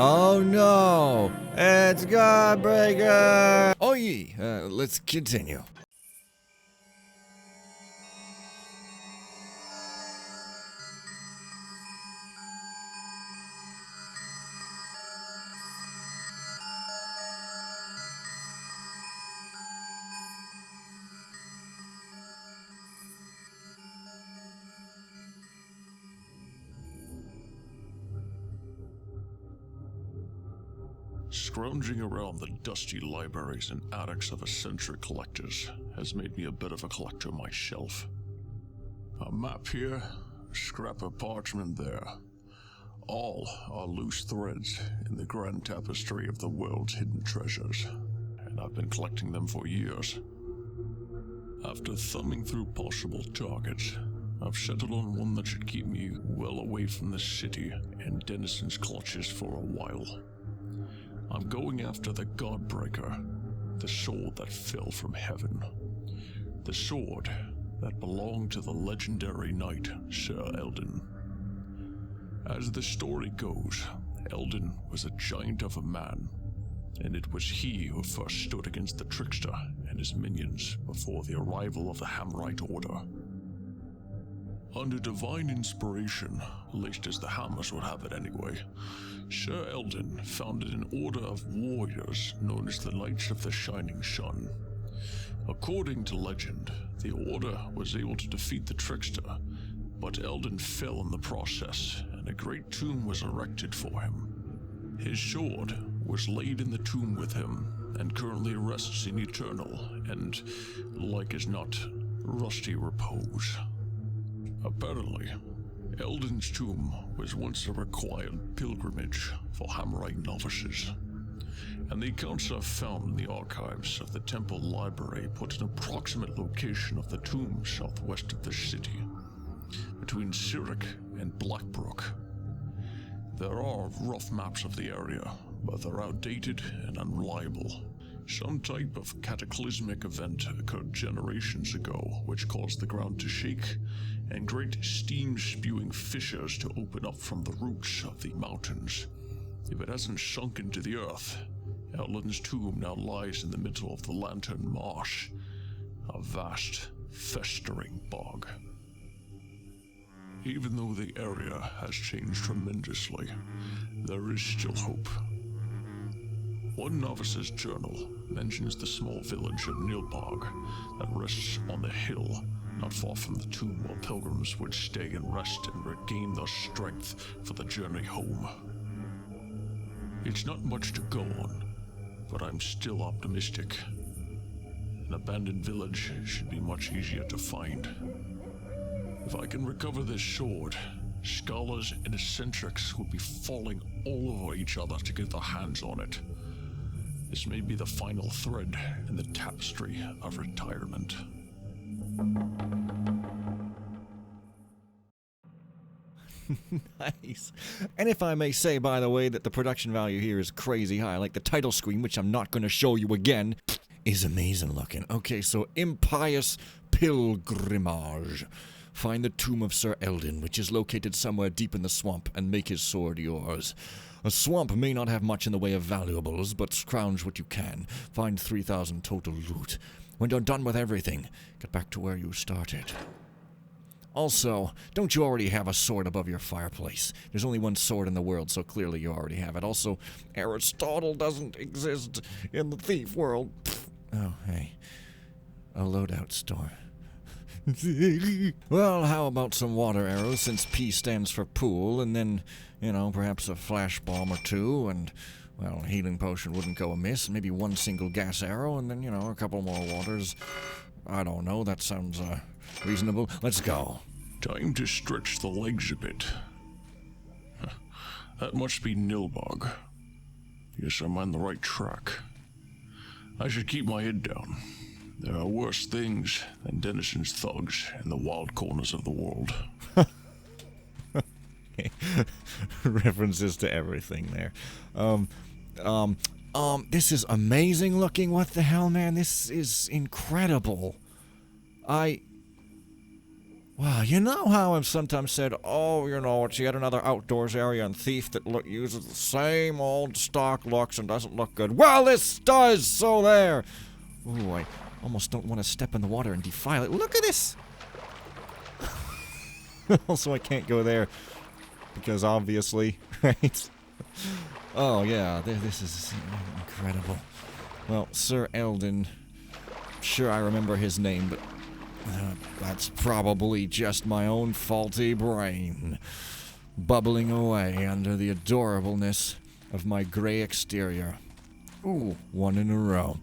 Oh no, it's Godbreaker! Oh ye, let's continue. Scrounging around the dusty libraries and attics of eccentric collectors has made me a bit of a collector myself. A map here, a scrap of parchment there. All are loose threads in the grand tapestry of the world's hidden treasures, and I've been collecting them for years. After thumbing through possible targets, I've settled on one that should keep me well away from the city and denizens' clutches for a while. I'm going after the Godbreaker, the sword that fell from heaven. The sword that belonged to the legendary knight, Sir Eldin. As the story goes, Eldin was a giant of a man, and it was he who first stood against the trickster and his minions before the arrival of the Hammerite Order. Under divine inspiration, least as the Hammers would have it anyway, Sir Eldin founded an order of warriors known as the Knights of the Shining Sun. According to legend, the order was able to defeat the trickster, but Eldin fell in the process, and a great tomb was erected for him. His sword was laid in the tomb with him, and currently rests in eternal and, like as not, rusty repose. Apparently, Eldin's tomb was once a required pilgrimage for Hammerite novices, and the accounts I've found in the archives of the temple library put an approximate location of the tomb southwest of the city, between Cyric and Blackbrook. There are rough maps of the area, but they're outdated and unreliable. Some type of cataclysmic event occurred generations ago, which caused the ground to shake, and great steam-spewing fissures to open up from the roots of the mountains. If it hasn't sunk into the earth, Eldin's tomb now lies in the middle of the Lantern Marsh, a vast, festering bog. Even though the area has changed tremendously, there is still hope. One novice's journal mentions the small village of Nilb that rests on the hill not far from the tomb where pilgrims would stay and rest and regain their strength for the journey home. It's not much to go on, but I'm still optimistic. An abandoned village should be much easier to find. If I can recover this sword, scholars and eccentrics will be falling all over each other to get their hands on it. This may be the final thread in the tapestry of retirement. Nice. And if I may say, by the way, that the production value here is crazy high. Like the title screen, which I'm not going to show you again, is amazing looking. Okay, so Impious Pilgrimage. Find the tomb of Sir Eldin, which is located somewhere deep in the swamp, and make his sword yours. A swamp may not have much in the way of valuables, but scrounge what you can. Find 3,000 total loot. When you're done with everything, get back to where you started. Also, don't you already have a sword above your fireplace? There's only one sword in the world, so clearly you already have it. Also, Aristotle doesn't exist in the thief world. Oh, hey. A loadout store. Well, how about some water arrows, since P stands for pool, and then, perhaps a flash bomb or two, and, well, a healing potion wouldn't go amiss. Maybe one single gas arrow, and then, a couple more waters. I don't know, that sounds, reasonable. Let's go. Time to stretch the legs a bit. That must be Nilb. Guess I'm on the right track. I should keep my head down. There are worse things than denizens' thugs in the wild corners of the world. References to everything there. This is amazing looking. What the hell, man? This is incredible. Wow, you know how I've sometimes said, oh, it's yet another outdoors area and thief that uses the same old stock looks and doesn't look good. Well, this does, so there! Ooh, I almost don't want to step in the water and defile it. Look at this! Also, I can't go there, because obviously, right? Oh, yeah, this is incredible. Well, Sir Eldin, sure I remember his name, but that's probably just my own faulty brain, bubbling away under the adorableness of my gray exterior. Ooh, one in a row.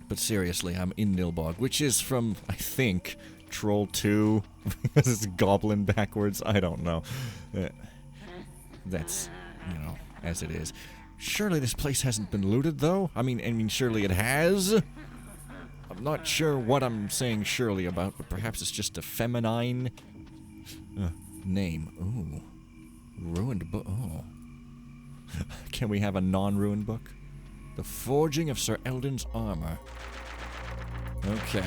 But seriously, I'm in Nilb, which is from, I think, Troll 2, because it's goblin backwards, I don't know. That's, as it is. Surely this place hasn't been looted, though? I mean, surely it has? I'm not sure what I'm saying surely about, but perhaps it's just a feminine name. Ooh. Ruined book. Oh. Can we have a non-ruined book? The Forging of Sir Eldin's Armor. Okay.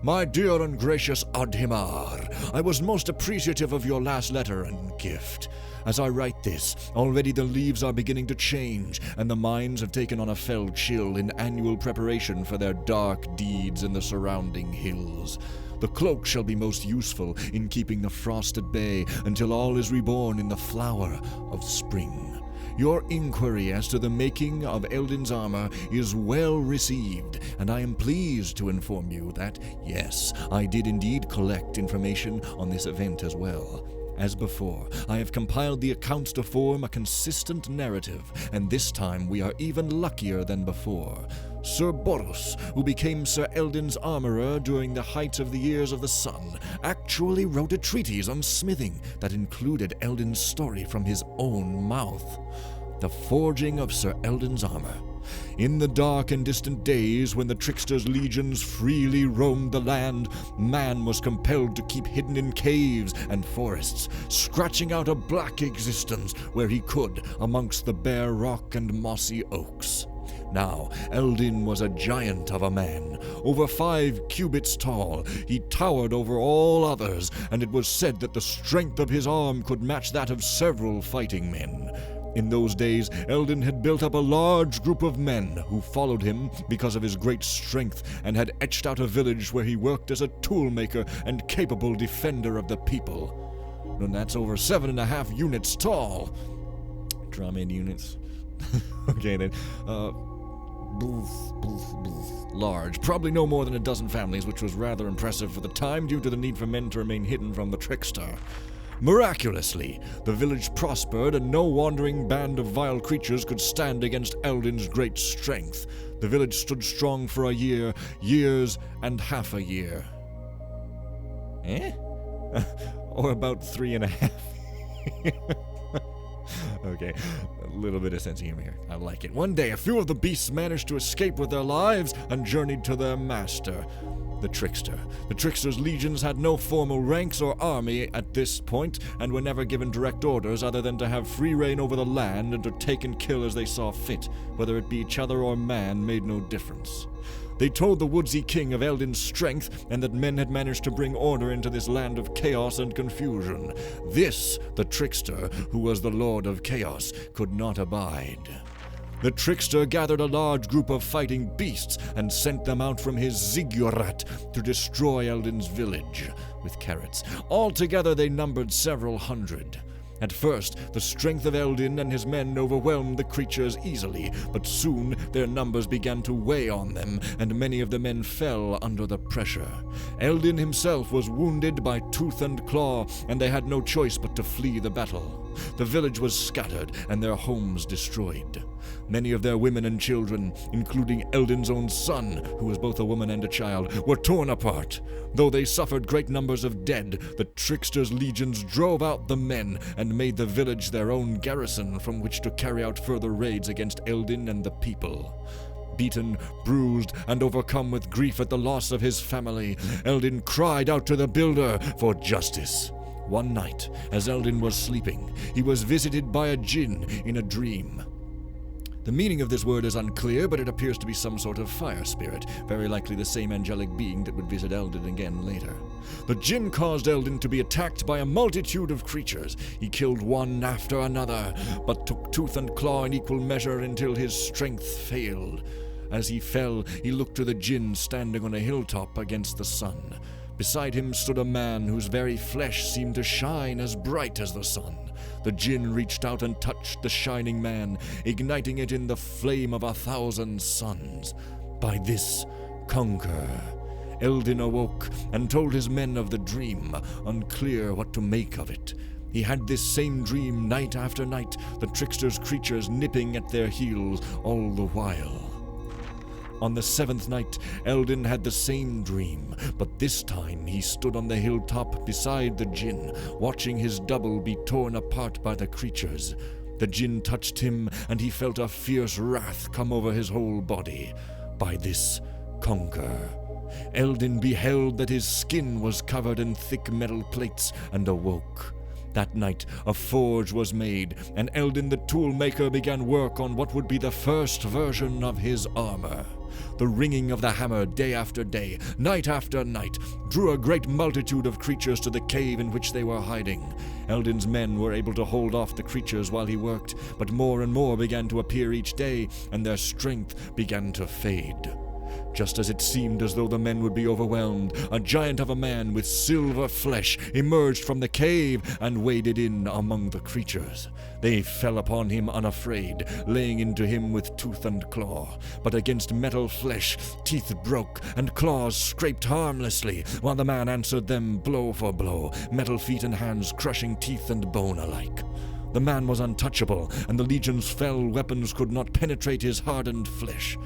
My dear and gracious Adhimar, I was most appreciative of your last letter and gift. As I write this, already the leaves are beginning to change, and the mines have taken on a fell chill in annual preparation for their dark deeds in the surrounding hills. The cloak shall be most useful in keeping the frost at bay until all is reborn in the flower of spring. Your inquiry as to the making of Eldin's armor is well received, and I am pleased to inform you that, yes, I did indeed collect information on this event as well. As before, I have compiled the accounts to form a consistent narrative, and this time we are even luckier than before. Sir Boros, who became Sir Eldin's armorer during the height of the years of the sun, actually wrote a treatise on smithing that included Eldin's story from his own mouth. The Forging of Sir Eldin's Armor. In the dark and distant days when the trickster's legions freely roamed the land, man was compelled to keep hidden in caves and forests, scratching out a black existence where he could amongst the bare rock and mossy oaks. Now, Eldin was a giant of a man, over 5 cubits tall. He towered over all others, and it was said that the strength of his arm could match that of several fighting men. In those days, Eldin had built up a large group of men who followed him because of his great strength and had etched out a village where he worked as a toolmaker and capable defender of the people. And that's over 7.5 units tall. Drama in units. Okay then. Large. Probably no more than a dozen families, which was rather impressive for the time due to the need for men to remain hidden from the trickster. Miraculously, the village prospered, and no wandering band of vile creatures could stand against Eldin's great strength. The village stood strong for a year, years and half a year. Or about 3.5. Okay, a little bit of sense of humor here. I like it. One day, a few of the beasts managed to escape with their lives and journeyed to their master, the trickster. The trickster's legions had no formal ranks or army at this point, and were never given direct orders other than to have free reign over the land and to take and kill as they saw fit. Whether it be each other or man made no difference. They told the woodsy king of Eldin's strength, and that men had managed to bring order into this land of chaos and confusion. This, the trickster, who was the lord of chaos, could not abide. The trickster gathered a large group of fighting beasts and sent them out from his ziggurat to destroy Eldin's village with carrots. Altogether they numbered several hundred. At first, the strength of Eldin and his men overwhelmed the creatures easily, but soon their numbers began to weigh on them, and many of the men fell under the pressure. Eldin himself was wounded by tooth and claw, and they had no choice but to flee the battle. The village was scattered, and their homes destroyed. Many of their women and children, including Eldin's own son, who was both a woman and a child, were torn apart. Though they suffered great numbers of dead, the trickster's legions drove out the men and made the village their own garrison from which to carry out further raids against Eldin and the people. Beaten, bruised, and overcome with grief at the loss of his family, Eldin cried out to the Builder for justice. One night, as Eldin was sleeping, he was visited by a djinn in a dream. The meaning of this word is unclear, but it appears to be some sort of fire spirit, very likely the same angelic being that would visit Eldin again later. The Jinn caused Eldin to be attacked by a multitude of creatures. He killed one after another, but took tooth and claw in equal measure until his strength failed. As he fell, he looked to the Jinn standing on a hilltop against the sun. Beside him stood a man whose very flesh seemed to shine as bright as the sun. The Jinn reached out and touched the shining man, igniting it in the flame of 1,000 suns. By this, conquer. Eldin awoke and told his men of the dream, unclear what to make of it. He had this same dream night after night, the trickster's creatures nipping at their heels all the while. On the 7th night, Eldin had the same dream, but this time he stood on the hilltop beside the Jinn, watching his double be torn apart by the creatures. The Jinn touched him, and he felt a fierce wrath come over his whole body. By this, conquer. Eldin beheld that his skin was covered in thick metal plates, and awoke. That night, a forge was made, and Eldin the toolmaker began work on what would be the first version of his armor. The ringing of the hammer day after day, night after night, drew a great multitude of creatures to the cave in which they were hiding. Eldin's men were able to hold off the creatures while he worked, but more and more began to appear each day, and their strength began to fade. Just as it seemed as though the men would be overwhelmed, a giant of a man with silver flesh emerged from the cave and waded in among the creatures. They fell upon him unafraid, laying into him with tooth and claw. But against metal flesh, teeth broke and claws scraped harmlessly, while the man answered them blow for blow, metal feet and hands crushing teeth and bone alike. The man was untouchable, and the legion's fell weapons could not penetrate his hardened flesh.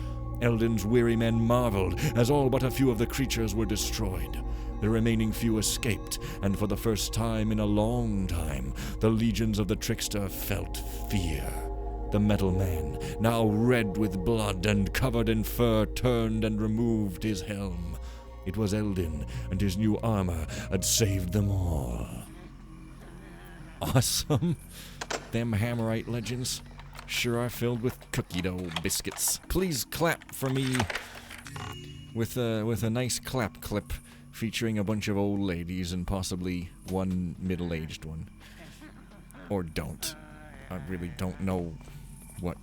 Eldin's weary men marveled, as all but a few of the creatures were destroyed. The remaining few escaped, and for the first time in a long time, the legions of the trickster felt fear. The metal man, now red with blood and covered in fur, turned and removed his helm. It was Eldin, and his new armor had saved them all. Awesome. Them Hammerite legends sure are filled with cookie dough biscuits. Please clap for me with a nice clap clip featuring a bunch of old ladies and possibly one middle-aged one. Or don't. I really don't know what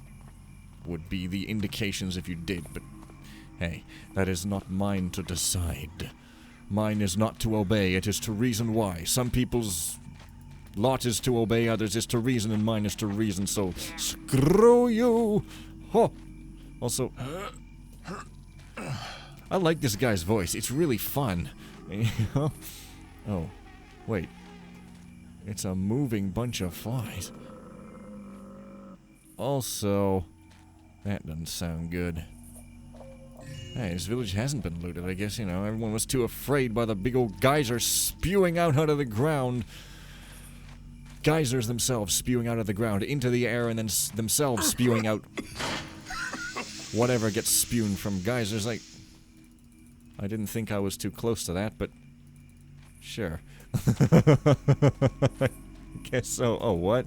would be the indications if you did, but hey, that is not mine to decide. Mine is not to obey, it is to reason why. Some people's lot is to obey, others is to reason, and mine is to reason, so screw you! Ho! Also, I like this guy's voice. It's really fun. Oh, wait. It's a moving bunch of flies. Also, that doesn't sound good. Hey, this village hasn't been looted. I guess, everyone was too afraid by the big old geysers spewing out of the ground. Geysers themselves spewing out of the ground into the air and then themselves spewing out whatever gets spewed from geysers. I didn't think I was too close to that, but sure. I guess so. Oh, what?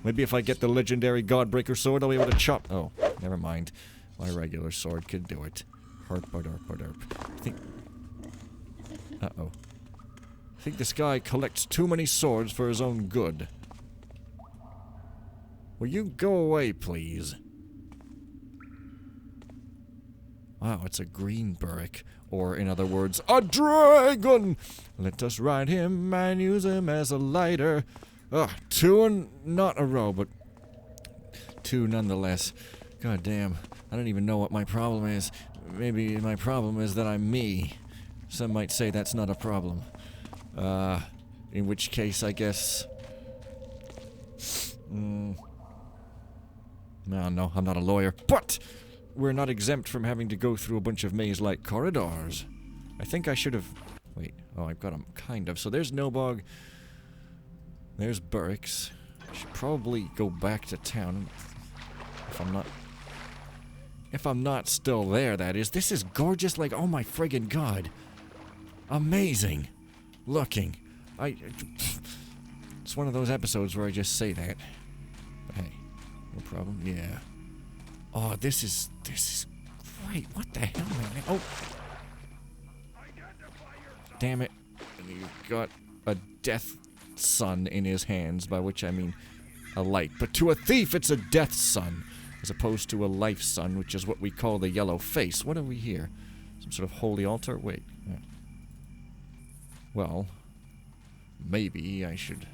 Maybe if I get the legendary Godbreaker sword, I'll be able to chop. Oh, never mind. My regular sword could do it. Herp-a-derp-a-derp. I think... Uh-oh. I think this guy collects too many swords for his own good. Will you go away, please? Wow, it's a green burrick. Or, in other words, a dragon! Let us ride him and use him as a lighter. Ugh, two and not a row, but two nonetheless. God damn, I don't even know what my problem is. Maybe my problem is that I'm me. Some might say that's not a problem. In which case, I guess... No, I'm not a lawyer, but we're not exempt from having to go through a bunch of maze-like corridors. I think I should have... Wait, oh, I've got them, kind of. So there's Nilb, there's Burricks. I should probably go back to town if I'm not still there, that is. This is gorgeous, like, oh my friggin' god. Amazing looking. It's one of those episodes where I just say that. But hey, no problem. Yeah. Oh, this is great. What the hell, man? Oh. Damn it. And you've got a death sun in his hands, by which I mean a light. But to a thief, it's a death sun, as opposed to a life sun, which is what we call the yellow face. What are we here? Some sort of holy altar? Wait. Well, maybe I should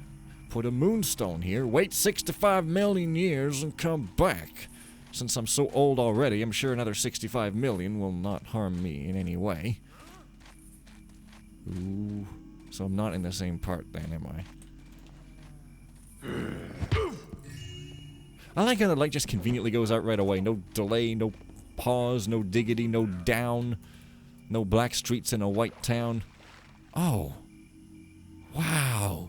put a moonstone here, wait 65 million years, and come back. Since I'm so old already, I'm sure another 65 million will not harm me in any way. Ooh. So I'm not in the same part then, am I? I like how the light just conveniently goes out right away. No delay, no pause, no diggity, no down. No black streets in a white town. Oh. Wow.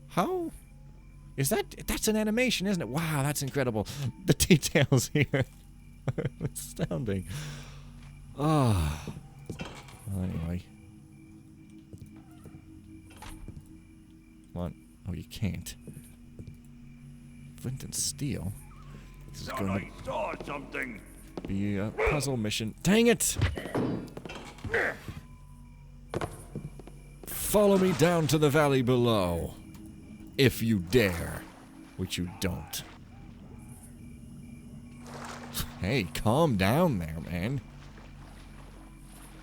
How? Is that's an animation, isn't it? Wow, that's incredible. The details here are astounding. Ah. Oh. Well, anyway. What? Oh, you can't. Flint and steel? This is going to saw something. Be a puzzle mission. Dang it! Follow me down to the valley below. If you dare. Which you don't. Hey, calm down there, man.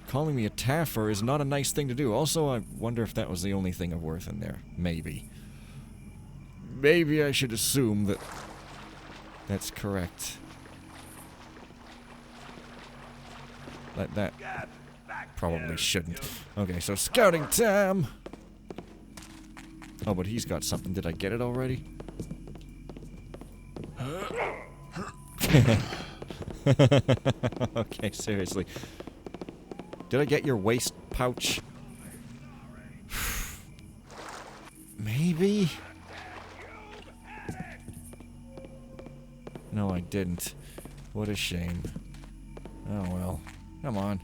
Calling me a taffer is not a nice thing to do. Also, I wonder if that was the only thing of worth in there. Maybe. Maybe I should assume that that's correct. That probably shouldn't. Okay, so scouting time! Oh, but he's got something. Did I get it already? Okay, seriously. Did I get your waist pouch? Maybe? No, I didn't. What a shame. Oh well. Come on.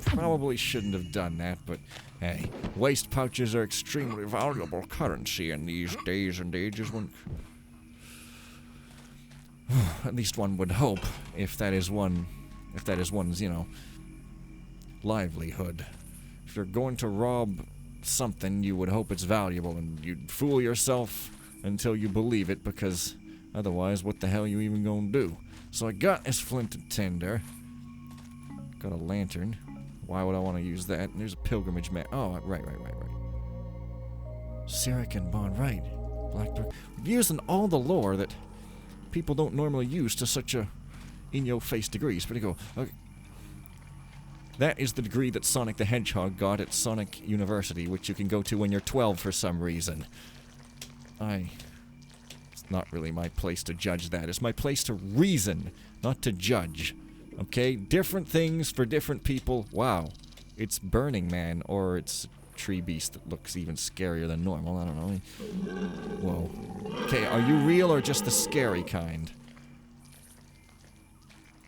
Probably shouldn't have done that, but hey, waist pouches are extremely valuable currency in these days and ages when... At least one would hope, if that is one's, you know, livelihood. If you're going to rob something, you would hope it's valuable, and you'd fool yourself until you believe it, because otherwise, what the hell are you even gonna do? So I got this flint and tinder. Got a lantern. Why would I want to use that? And there's a pilgrimage map. Oh, right. Sirik and Bond, right. Blackbird. Using all the lore that people don't normally use to such a in-your-face degree. It's pretty cool. Okay. That is the degree that Sonic the Hedgehog got at Sonic University, which you can go to when you're 12 for some reason. It's not really my place to judge that. It's my place to reason, not to judge. Okay? Different things for different people. Wow. It's Burning Man, or it's a tree beast that looks even scarier than normal. I don't know. Whoa. Okay, are you real or just the scary kind?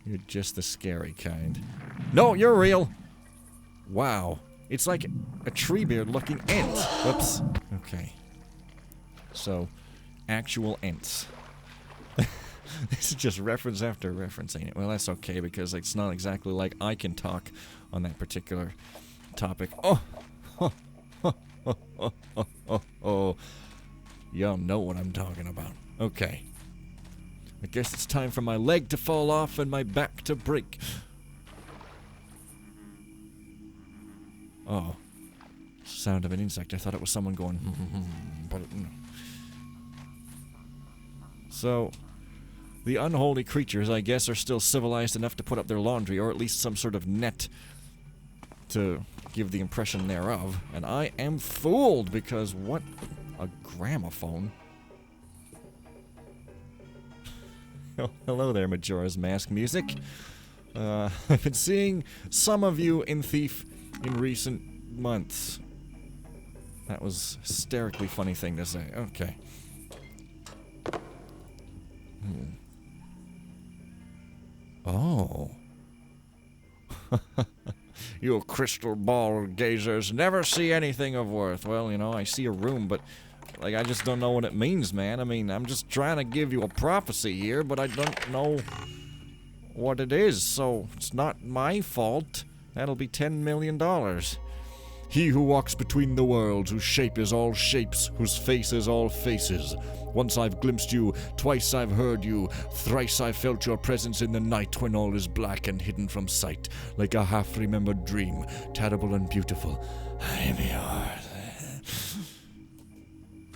You're just the scary kind. No, you're real! Wow. It's like a Treebeard looking ant. Whoops. Okay. So, actual ants. This is just reference after reference, ain't it? Well, that's okay, because it's not exactly like I can talk on that particular topic. Oh! Oh. Y'all know what I'm talking about. Okay. I guess it's time for my leg to fall off and my back to break. Oh. Sound of an insect. I thought it was someone going... but no. So, the unholy creatures, I guess, are still civilized enough to put up their laundry, or at least some sort of net to give the impression thereof. And I am fooled, because what? A gramophone? Oh, hello there, Majora's Mask music. I've been seeing some of you in Thief in recent months. That was a hysterically funny thing to say. Okay. Oh. You crystal ball gazers never see anything of worth. Well, you know, I see a room, but Like, I just don't know what it means, man. I mean, I'm just trying to give you a prophecy here, but I don't know what it is, so it's not my fault. That'll be $10 million. He who walks between the worlds, whose shape is all shapes, whose face is all faces. Once I've glimpsed you, twice I've heard you, thrice I've felt your presence in the night when all is black and hidden from sight, like a half-remembered dream, terrible and beautiful. I am yours.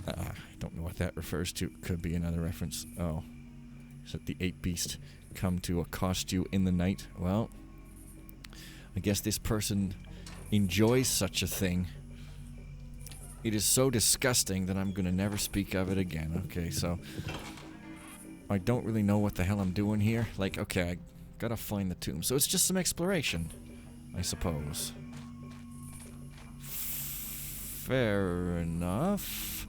I don't know what that refers to. Could be another reference. Oh. Is it the ape beast come to accost you in the night? Well, I guess this person enjoys such a thing. It is so disgusting that I'm gonna never speak of it again. Okay, so I don't really know what the hell I'm doing here. Like, okay, I gotta find the tomb. So it's just some exploration, I suppose. Fair enough.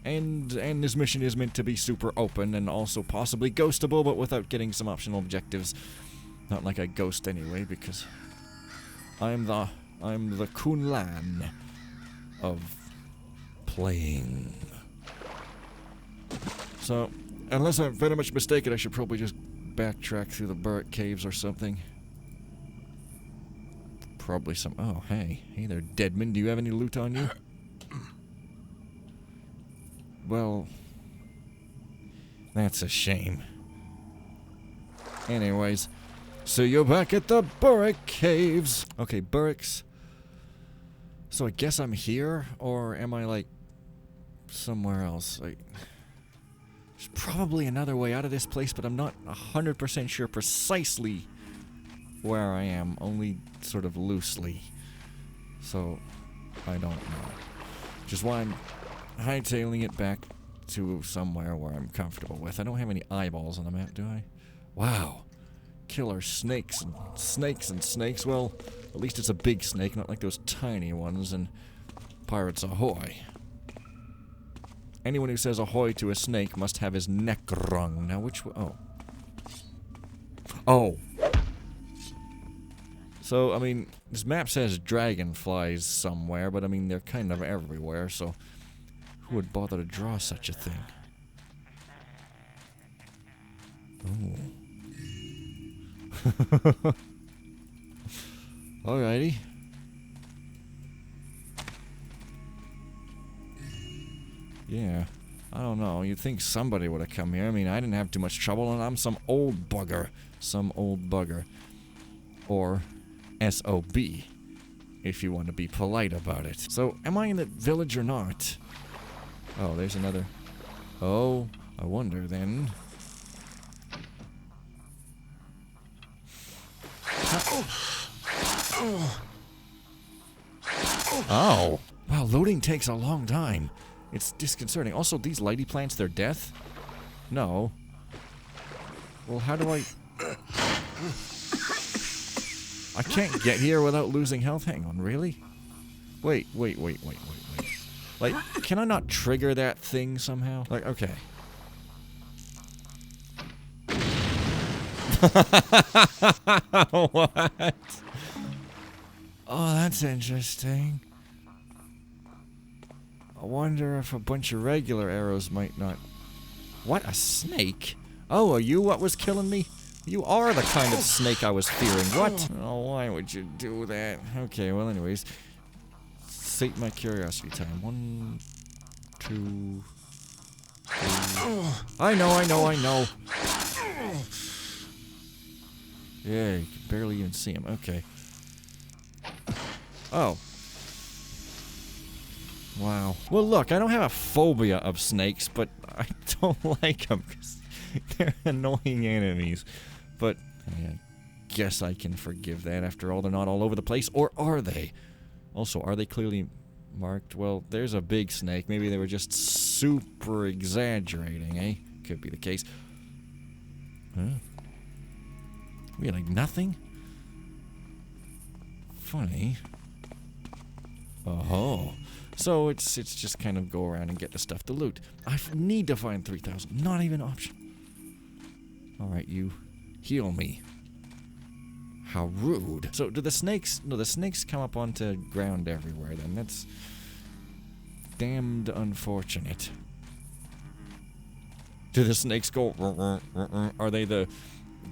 And this mission is meant to be super open and also possibly ghostable, but without getting some optional objectives. Not like I ghost anyway, because I'm the Kunlan of playing. So, unless I'm very much mistaken, I should probably just backtrack through the burrick caves or something. Probably some... Oh, hey there, Deadman. Do you have any loot on you? Well, that's a shame. Anyways, so you're back at the burrick caves. Okay, burricks. So I guess I'm here, or am I, like, somewhere else? Like, there's probably another way out of this place, but I'm not 100% sure precisely where I am, only sort of loosely. So, I don't know. Which is why I'm hightailing it back to somewhere where I'm comfortable with. I don't have any eyeballs on the map, do I? Wow. Killer snakes and snakes and snakes. Well, at least it's a big snake, not like those tiny ones, and pirates ahoy. Anyone who says ahoy to a snake must have his neck wrung. Now which oh. Oh. So, I mean, this map says dragonflies somewhere, but I mean, they're kind of everywhere, so who would bother to draw such a thing? Oh. Alrighty. Yeah, I don't know. You'd think somebody would have come here. I mean, I didn't have too much trouble, and I'm some old bugger. Some old bugger. Or SOB, if you want to be polite about it. So, am I in the village or not? Oh, there's another. Oh, I wonder then. Oh. Wow, loading takes a long time. It's disconcerting. Also, these lighty plants, they're death? No. Well, how do I... I can't get here without losing health. Hang on, really? Wait. Like, can I not trigger that thing somehow? Like, okay. What? Oh, that's interesting. I wonder if a bunch of regular arrows might not... What? A snake? Oh, are you what was killing me? You are the kind of snake I was fearing. What? Oh, why would you do that? Okay, well, anyways. Sate my curiosity time. 1, 2, 3. I know. Yeah, you can barely even see him. Okay. Oh. Wow. Well, look, I don't have a phobia of snakes, but I don't like them because they're annoying enemies. But I guess I can forgive that. After all, they're not all over the place. Or are they? Also, are they clearly marked? Well, there's a big snake. Maybe they were just super exaggerating, eh? Could be the case. Huh? We had, like, nothing? Funny. Oh. So it's just kind of go around and get the stuff to loot. I need to find 3,000. Not even an option. Alright, you heal me. How rude. So do the snakes... No, the snakes come up onto ground everywhere then. damned unfortunate. Do the snakes go... Are they the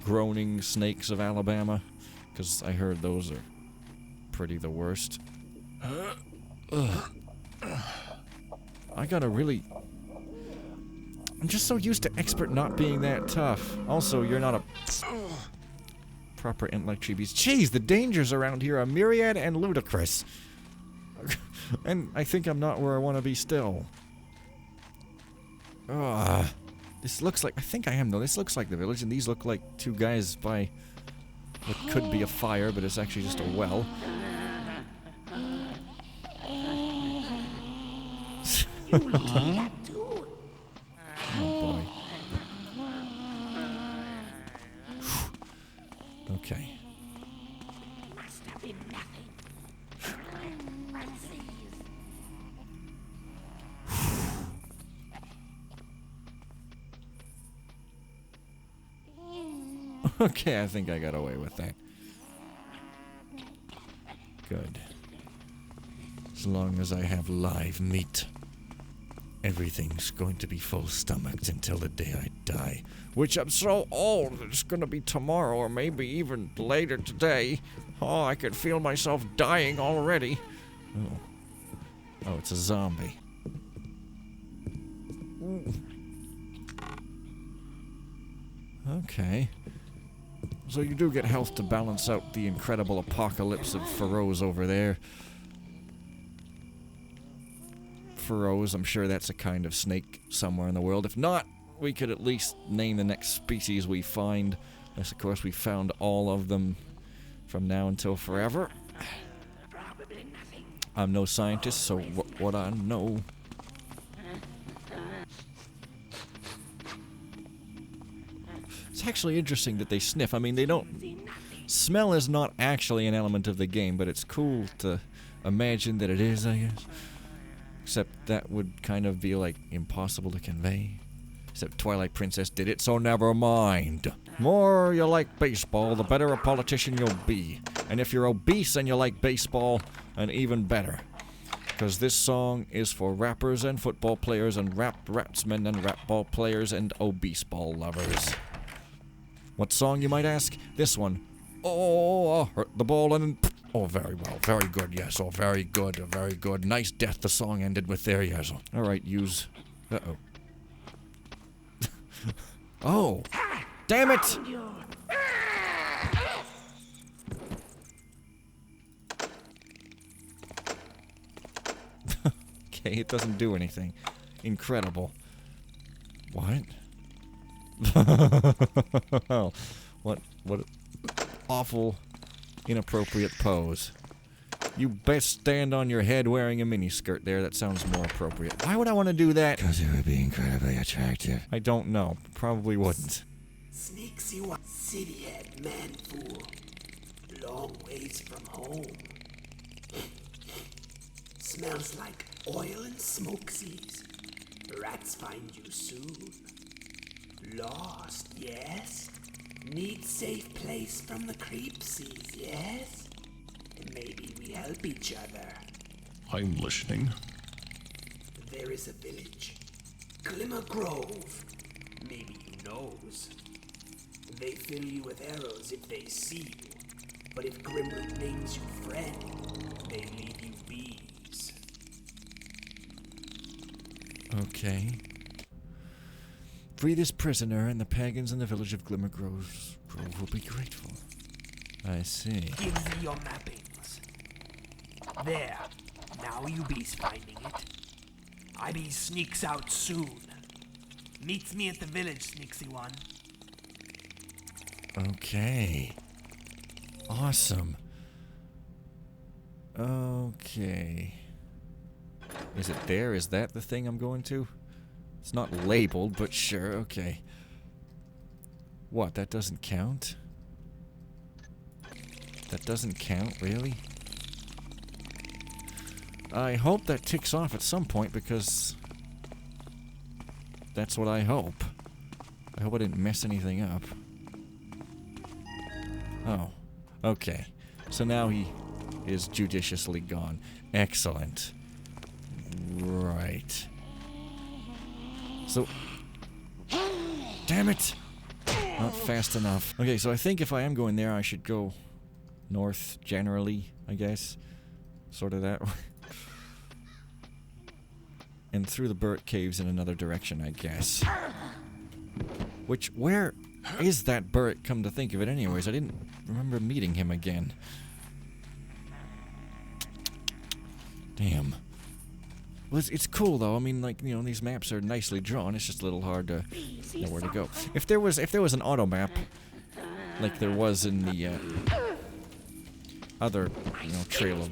groaning snakes of Alabama? Because I heard those are pretty the worst. I gotta really... I'm just so used to expert not being that tough. Also, you're not a proper ant like tree beast. Jeez, the dangers around here are myriad and ludicrous. And I think I'm not where I want to be still. This looks like... I think I am, though. This looks like the village, and these look like two guys by what could be a fire, but it's actually just a well. Oh, boy. Okay. Okay, I think I got away with that. Good. As long as I have live meat, everything's going to be full-stomached until the day I die. Which I'm so old, it's gonna be tomorrow or maybe even later today. Oh, I could feel myself dying already. Oh, it's a zombie. Okay. So you do get health to balance out the incredible apocalypse of Pharaohs over there. Pharaohs, I'm sure that's a kind of snake somewhere in the world. If not, we could at least name the next species we find. Unless, of course, we found all of them from now until forever. I'm no scientist, so what I know... It's actually interesting that they sniff. I mean, they don't... Smell is not actually an element of the game, but it's cool to imagine that it is, I guess. Except that would kind of be, like, impossible to convey. Except Twilight Princess did it, so never mind. The more you like baseball, the better a politician you'll be. And if you're obese and you like baseball, then even better. Because this song is for rappers and football players and ratsmen and rap ball players and obese ball lovers. What song, you might ask? This one. Oh, hurt the ball and... Oh, very well. Very good, yes. Oh, very good. Very good. Nice death the song ended with there, yes. Alright, use... Uh-oh. Oh! Damn it! Okay, it doesn't do anything. Incredible. What? What awful, inappropriate pose. You best stand on your head wearing a miniskirt there. That sounds more appropriate. Why would I want to do that? Because it would be incredibly attractive. I don't know. Probably wouldn't. Sneaksy one, city head man fool. Long ways from home. Smells like oil and smokesies. Rats find you soon. Lost, yes? Need safe place from the creepsies, yes? Maybe we help each other. I'm listening. There is a village. Glimmer Grove. Maybe you knows. They fill you with arrows if they see you. But if Grimroot names you friend, they leave you bees. Okay. Free this prisoner, and the pagans in the village of Glimmer Grove will be grateful. I see. Gives you your mappings. There. Now you bees finding it. I bees sneaks out soon. Meets me at the village, Sneaksy one. Okay. Awesome. Okay. Is it there? Is that the thing I'm going to? It's not labeled, but sure, okay. What, that doesn't count? That doesn't count, really? I hope that ticks off at some point, because... that's what I hope. I hope I didn't mess anything up. Oh, okay. So now he is judiciously gone. Excellent. Right. So... Damn it! Not fast enough. Okay, so I think if I am going there, I should go north generally, I guess. Sort of that way. And through the burrick caves in another direction, I guess. Which, where is that burrick, come to think of it anyways? I didn't remember meeting him again. Damn. Well, it's cool though. I mean, like, you know, these maps are nicely drawn. It's just a little hard to know where to go. If there was an auto map, like there was in the other, you know, trail of...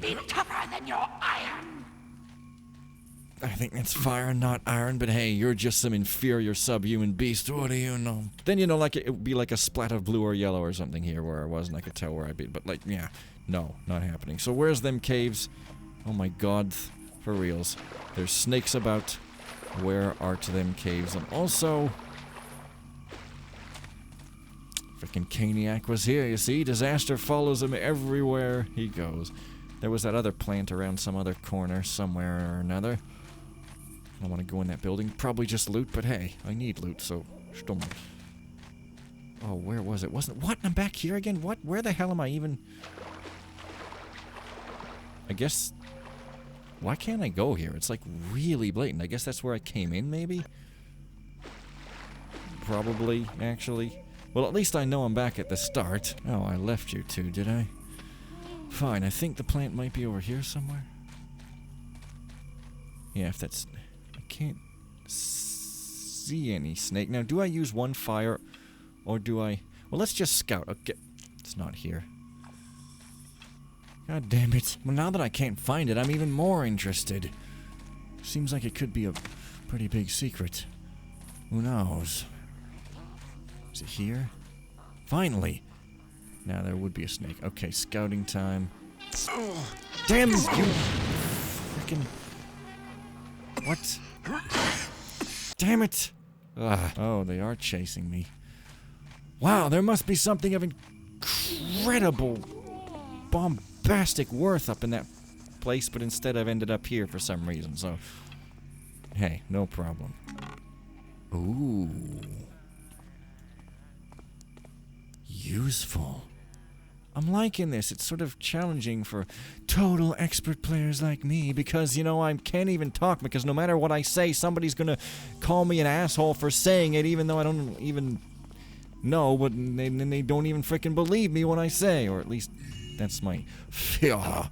I think that's fire, not iron, but hey, you're just some inferior subhuman beast. What do you know? Then, you know, like it would be like a splat of blue or yellow or something here where I was, and I could tell where I'd be. But like, yeah, no, not happening. So where's them caves? Oh my god, for reals. There's snakes about. Where are to them caves? And also... Frickin' Caniac was here, you see? Disaster follows him everywhere he goes. There was that other plant around some other corner somewhere or another. I don't want to go in that building. Probably just loot, but hey, I need loot, so... Stumm. Oh, where was it? Wasn't... What? I'm back here again? What? Where the hell am I even... I guess... Why can't I go here? It's like really blatant. I guess that's where I came in, maybe? Probably, actually. Well, at least I know I'm back at the start. Oh, I left you two, did I? Fine, I think the plant might be over here somewhere. Yeah, if that's... I can't see any snake. Now, do I use one fire, or do I... Well, let's just scout. Okay, it's not here. God damn it. Well, now that I can't find it, I'm even more interested. Seems like it could be a pretty big secret. Who knows? Is it here? Finally! Now there would be a snake. Okay, scouting time. Damn you! Frickin'... What? Damn it! Ugh. Oh, they are chasing me. Wow, there must be something of incredible... bombastic worth up in that place, but instead I've ended up here for some reason, so... Hey, no problem. Ooh. Useful. I'm liking this. It's sort of challenging for total expert players like me, because, you know, I can't even talk, because no matter what I say, somebody's gonna call me an asshole for saying it, even though I don't even know, but they don't even frickin' believe me when I say, or at least... That's my fear.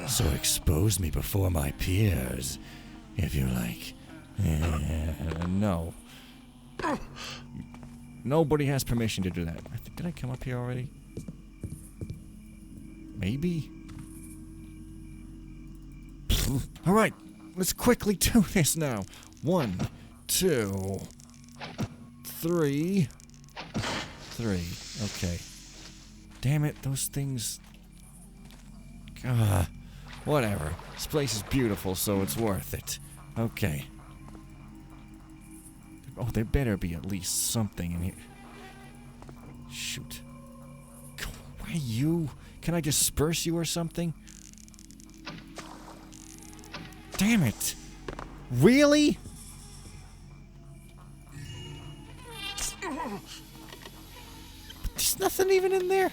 So expose me before my peers, if you like. No. Nobody has permission to do that. Did I come up here already? Maybe? Alright, let's quickly do this now. 1, 2, 3. 3. Okay. Damn it, those things... whatever. This place is beautiful, so it's worth it. Okay. Oh, there better be at least something in here. Shoot. Where are you? Can I disperse you or something? Damn it! Really? There's nothing even in there.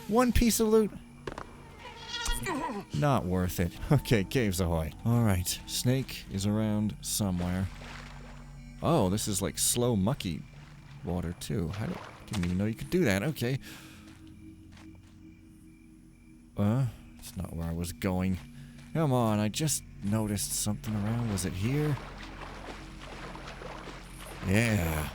One piece of loot. Not worth it. Okay, caves ahoy. Alright, snake is around somewhere. Oh, this is like slow, mucky water, too. I didn't even know you could do that. Okay. It's not where I was going. Come on, I just noticed something around. Was it here? Yeah.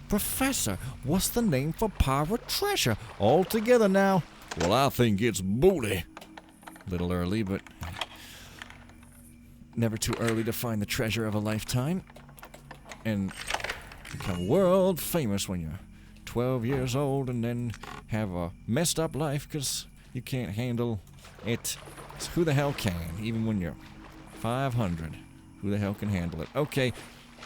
Professor, what's the name for pirate treasure? All together now. Well, I think it's booty. Little early, but never too early to find the treasure of a lifetime. And become world famous when you're 12 years old and then have a messed up life because you can't handle it. So who the hell can? Even when you're 500. Who the hell can handle it? Okay,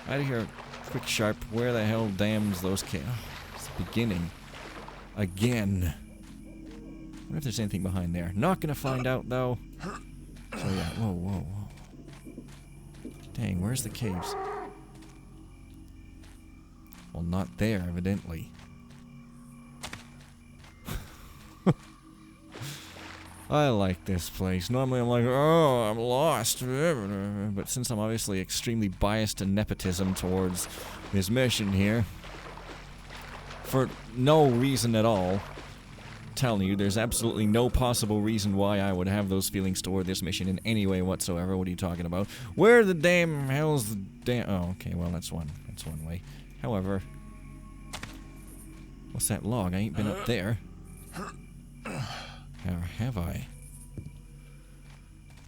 out of here. Quick sharp, where the hell damns those kids? Oh, it's the beginning. Again. I wonder if there's anything behind there. Not gonna find out, though. So yeah, whoa, whoa, whoa. Dang, where's the caves? Well, not there, evidently. I like this place. Normally I'm like, oh, I'm lost. But since I'm obviously extremely biased to nepotism towards this mission here, for no reason at all, I'm telling you, there's absolutely no possible reason why I would have those feelings toward this mission in any way whatsoever. What are you talking about? Where the damn hell's the damn... Oh, okay, well, that's one way. However... What's that log? I ain't been up there. Or have I?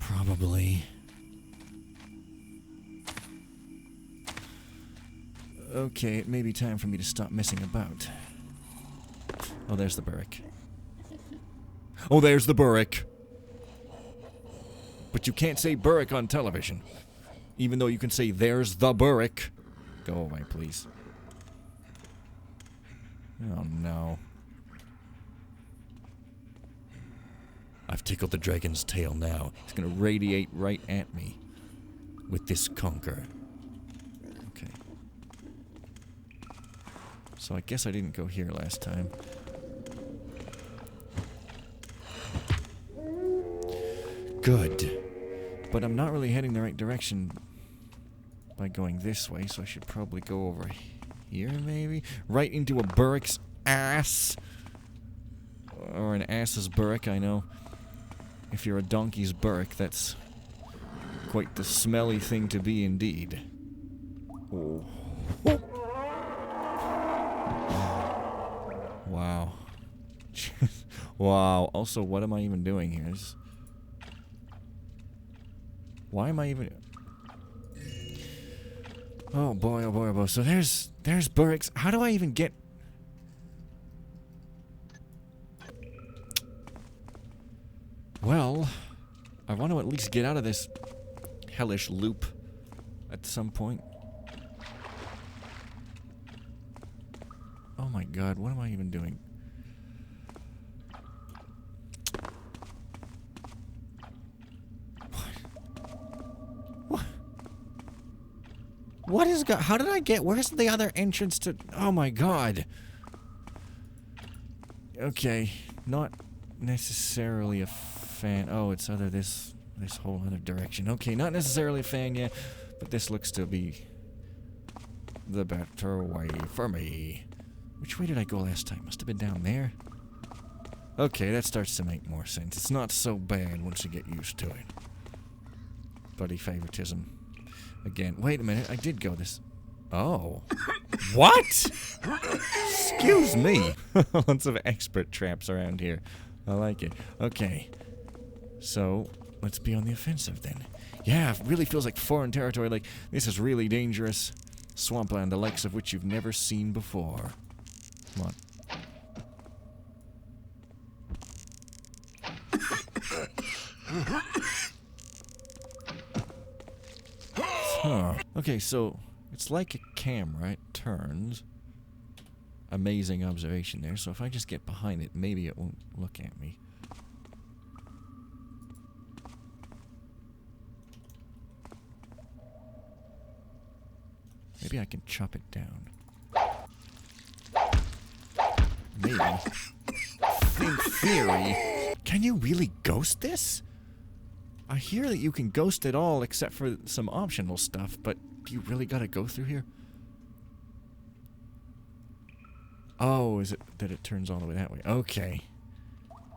Probably. Okay, it may be time for me to stop messing about. Oh, there's the burrick. Oh, there's the burrick! But you can't say burrick on television. Even though you can say, there's the burrick. Go away, please. Oh, no. I've tickled the dragon's tail now. It's gonna radiate right at me with this conker. Okay. So I guess I didn't go here last time. Good. But I'm not really heading the right direction by going this way, so I should probably go over here, maybe? Right into a burrick's ass. Or an ass's burrick, I know. If you're a donkey's burrick, that's quite the smelly thing to be indeed. Oh. Wow. Wow. Also, what am I even doing here? Why am I even... Oh boy, oh boy, oh boy. So there's burricks. How do I even get... Well, I want to at least get out of this hellish loop at some point. Oh my god, what am I even doing? What? What is how did I get... Where's the other entrance to... Oh my god. Okay, not necessarily a fan. Oh, it's other this whole other direction. Okay, not necessarily a fan yet, but this looks to be the better way for me. Which way did I go last time? Must have been down there. Okay, that starts to make more sense. It's not so bad once you get used to it. Buddy favoritism. Again, wait a minute, I did go this... Oh. What? Excuse me. Lots of expert traps around here. I like it. Okay. So, let's be on the offensive then. Yeah, it really feels like foreign territory. Like, this is really dangerous swampland, the likes of which you've never seen before. Come on. Huh. Okay, so it's like a camera. It turns. Amazing observation there. So if I just get behind it, maybe it won't look at me. Maybe I can chop it down. Maybe. In theory. Can you really ghost this? I hear that you can ghost it all except for some optional stuff, but do you really gotta go through here? Oh, is it that it turns all the way that way? Okay.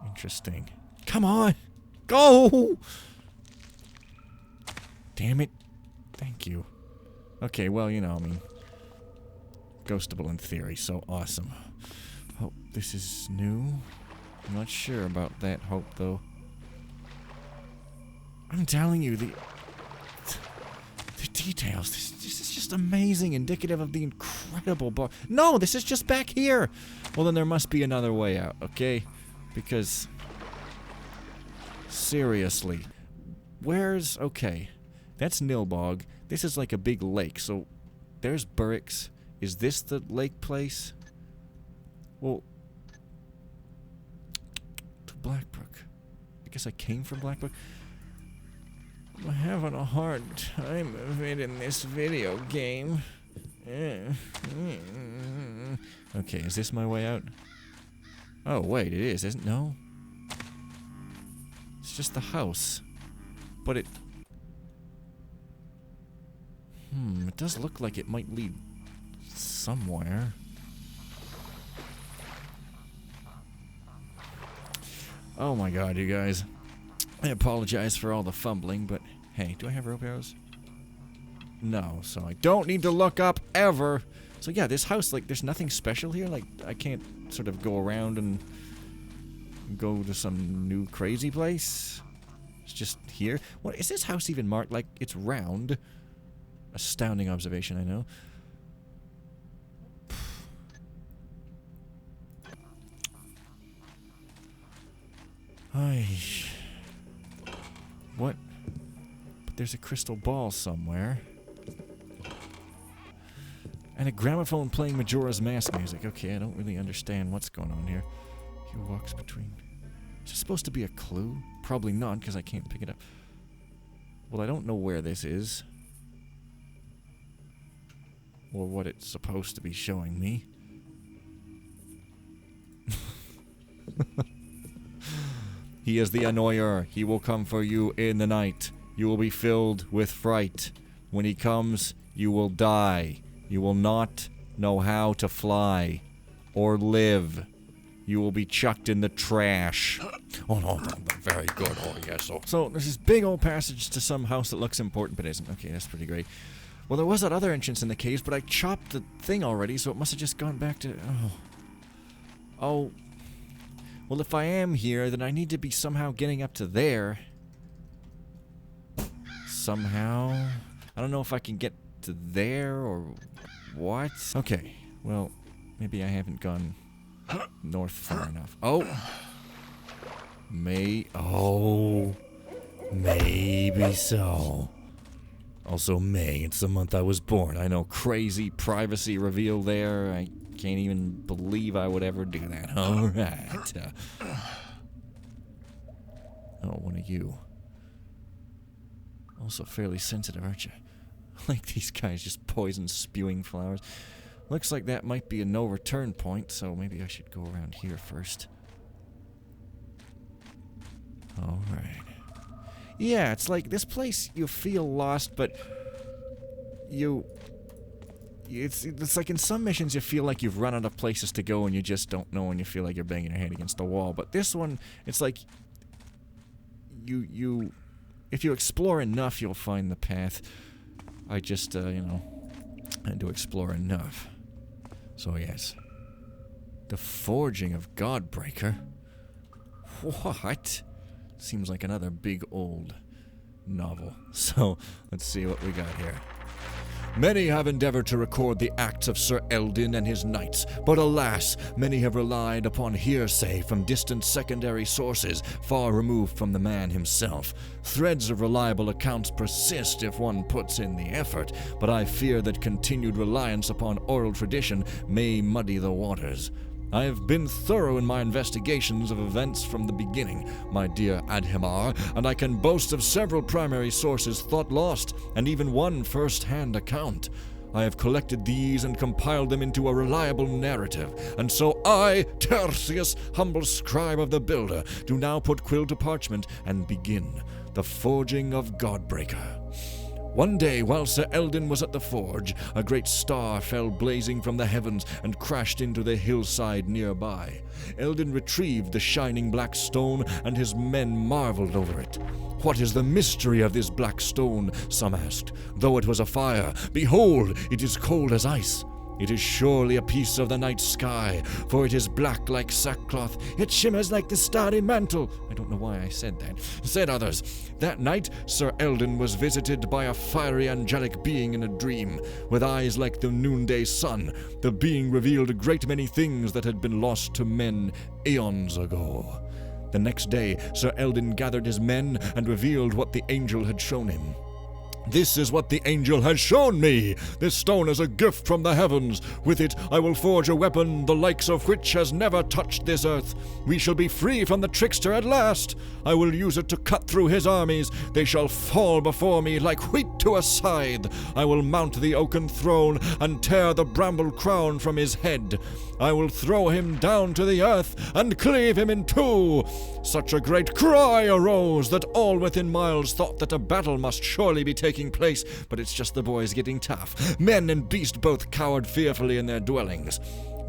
Interesting. Come on! Go! Damn it. Thank you. Okay, well, you know, I mean... Ghostable in theory, so awesome. Oh, this is new? I'm not sure about that hope, though. I'm telling you, the details, this is just amazing, indicative of the incredible bar. No, this is just back here! Well, then there must be another way out, okay? Because... Seriously. Where's... Okay. That's Nilb. This is like a big lake, so... There's burricks. Is this the lake place? Well... To Blackbrook. I guess I came from Blackbrook. I'm having a hard time of it in this video game. Okay, is this my way out? Oh, wait, it is, isn't it? No? It's just the house. But it... it does look like it might lead somewhere. Oh my god, you guys. I apologize for all the fumbling, but hey, do I have rope arrows? No, so I don't need to look up ever. So yeah, this house, like, there's nothing special here. Like, I can't sort of go around and go to some new crazy place. It's just here. What is this house even marked? Like, it's round. Astounding observation, I know. What? But there's a crystal ball somewhere. And a gramophone playing Majora's Mask music. Okay, I don't really understand what's going on here. He walks between... Is this supposed to be a clue? Probably not, because I can't pick it up. Well, I don't know where this is. Or what it's supposed to be showing me. He is the annoyer. He will come for you in the night. You will be filled with fright. When he comes, you will die. You will not know how to fly or live. You will be chucked in the trash. Oh no, very good. Oh yes. So there's this big old passage to some house that looks important but isn't. Okay, that's pretty great. Well, there was that other entrance in the caves, but I chopped the thing already, so it must have just gone back to... Oh. Well, if I am here, then I need to be somehow getting up to there. Somehow. I don't know if I can get to there or what. Okay, well, maybe I haven't gone north far enough. Oh! Maybe so. Also May, it's the month I was born. I know, crazy privacy reveal there. I can't even believe I would ever do that. Alright. Oh, one of you. Also fairly sensitive, aren't you? Like these guys just poison spewing flowers. Looks like that might be a no return point, so maybe I should go around here first. Alright. Yeah, it's like this place, you feel lost, but it's like in some missions you feel like you've run out of places to go and you just don't know and you feel like you're banging your head against the wall. But this one, it's like if you explore enough, you'll find the path. I just, had to explore enough. So yes. The Forging of Godbreaker? What? Seems like another big old novel. So, let's see what we got here. Many have endeavored to record the acts of Sir Eldin and his knights, but alas, many have relied upon hearsay from distant secondary sources far removed from the man himself. Threads of reliable accounts persist if one puts in the effort, but I fear that continued reliance upon oral tradition may muddy the waters. I have been thorough in my investigations of events from the beginning, my dear Adhemar, and I can boast of several primary sources thought lost, and even one first-hand account. I have collected these and compiled them into a reliable narrative, and so I, Tertius, humble scribe of the Builder, do now put quill to parchment and begin the Forging of Godbreaker. One day, while Sir Eldin was at the forge, a great star fell blazing from the heavens and crashed into the hillside nearby. Eldin retrieved the shining black stone, and his men marveled over it. What is the mystery of this black stone? Some asked. Though it was a fire, behold, it is cold as ice. It is surely a piece of the night sky, for it is black like sackcloth. It shimmers like the starry mantle. I don't know why I said that. Said others. That night, Sir Eldin was visited by a fiery angelic being in a dream. With eyes like the noonday sun, the being revealed a great many things that had been lost to men eons ago. The next day, Sir Eldin gathered his men and revealed what the angel had shown him. This is what the angel has shown me. This stone is a gift from the heavens. With it I will forge a weapon the likes of which has never touched this earth. We shall be free from the trickster at last. I will use it to cut through his armies. They shall fall before me like wheat to a scythe. I will mount the oaken throne and tear the bramble crown from his head. I will throw him down to the earth and cleave him in two. Such a great cry arose that all within miles thought that a battle must surely be taking place, but it's just the boys getting tough. Men and beast both cowered fearfully in their dwellings.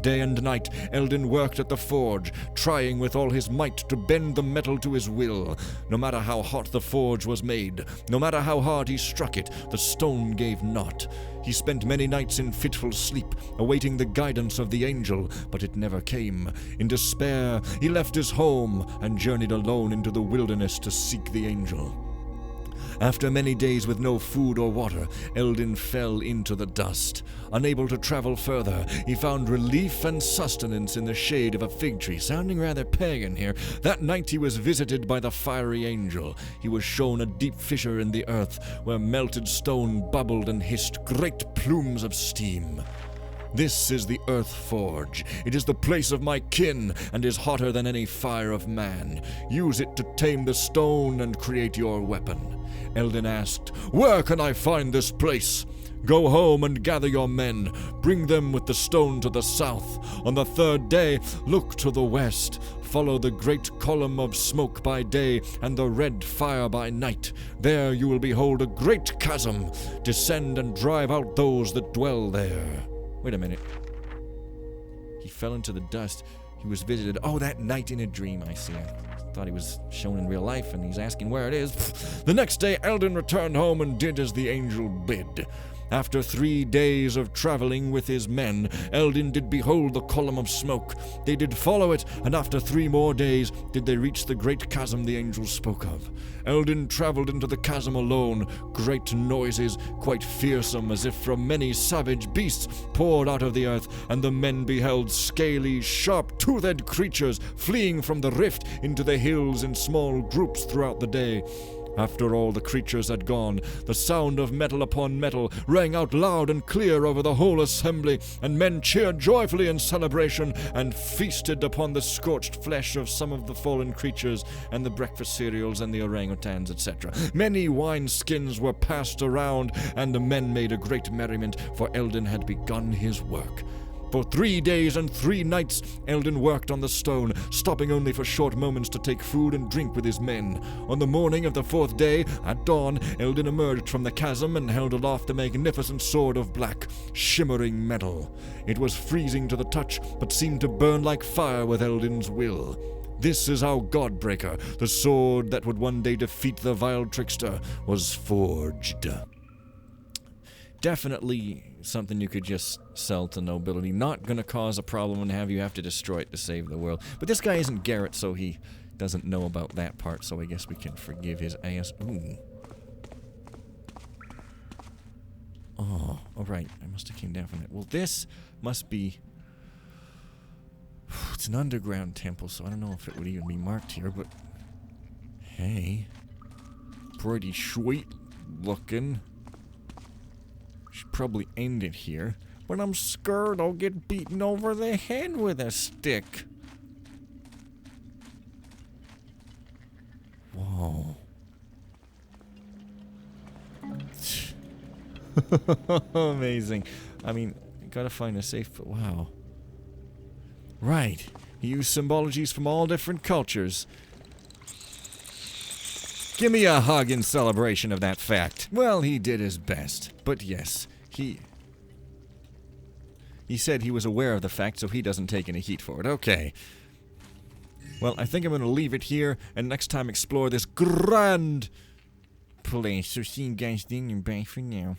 Day and night, Eldin worked at the forge, trying with all his might to bend the metal to his will. No matter how hot the forge was made, no matter how hard he struck it, the stone gave not. He spent many nights in fitful sleep, awaiting the guidance of the angel, but it never came. In despair, he left his home and journeyed alone into the wilderness to seek the angel. After many days with no food or water, Eldin fell into the dust. Unable to travel further, he found relief and sustenance in the shade of a fig tree, sounding rather pagan here. That night he was visited by the fiery angel. He was shown a deep fissure in the earth, where melted stone bubbled and hissed great plumes of steam. This is the Earth Forge. It is the place of my kin, and is hotter than any fire of man. Use it to tame the stone and create your weapon. Eldin asked, "Where can I find this place?" "Go home and gather your men. Bring them with the stone to the south. On the third day, look to the west. Follow the great column of smoke by day and the red fire by night. There you will behold a great chasm. Descend and drive out those that dwell there." Wait a minute. He fell into the dust. He was visited. Oh, that night in a dream, I see. I thought he was shown in real life, and he's asking where it is. The next day, Eldin returned home and did as the angel bid. After 3 days of traveling with his men, Eldin did behold the column of smoke. They did follow it, and after 3 more days did they reach the great chasm the angel spoke of. Eldin traveled into the chasm alone. Great noises, quite fearsome, as if from many savage beasts, poured out of the earth, and the men beheld scaly, sharp-toothed creatures fleeing from the rift into the hills in small groups throughout the day. After all the creatures had gone, the sound of metal upon metal rang out loud and clear over the whole assembly, and men cheered joyfully in celebration, and feasted upon the scorched flesh of some of the fallen creatures, and the breakfast cereals, and the orangutans, etc. Many wineskins were passed around, and the men made a great merriment, for Eldin had begun his work. For 3 days and 3 nights, Eldin worked on the stone, stopping only for short moments to take food and drink with his men. On the morning of the 4th day, at dawn, Eldin emerged from the chasm and held aloft the magnificent sword of black, shimmering metal. It was freezing to the touch, but seemed to burn like fire with Eldin's will. This is how Godbreaker, the sword that would one day defeat the vile trickster, was forged. Definitely something you could just sell to nobility. Not gonna cause a problem and have to destroy it to save the world. But this guy isn't Garrett, so he doesn't know about that part, so I guess we can forgive his ass. Ooh. Oh, alright. I must have came down from it. Well, this must be... It's an underground temple, so I don't know if it would even be marked here, but... Hey. Pretty sweet looking. Should probably end it here, but I'm scared I'll get beaten over the head with a stick. Whoa. Amazing. I mean, gotta find a safe, but wow. Right. He used symbologies from all different cultures. Give me a hug in celebration of that fact. Well, he did his best. But yes, he said he was aware of the fact, so he doesn't take any heat for it. Okay. Well, I think I'm going to leave it here, and next time explore this grand place. So see you guys then, and bye for now.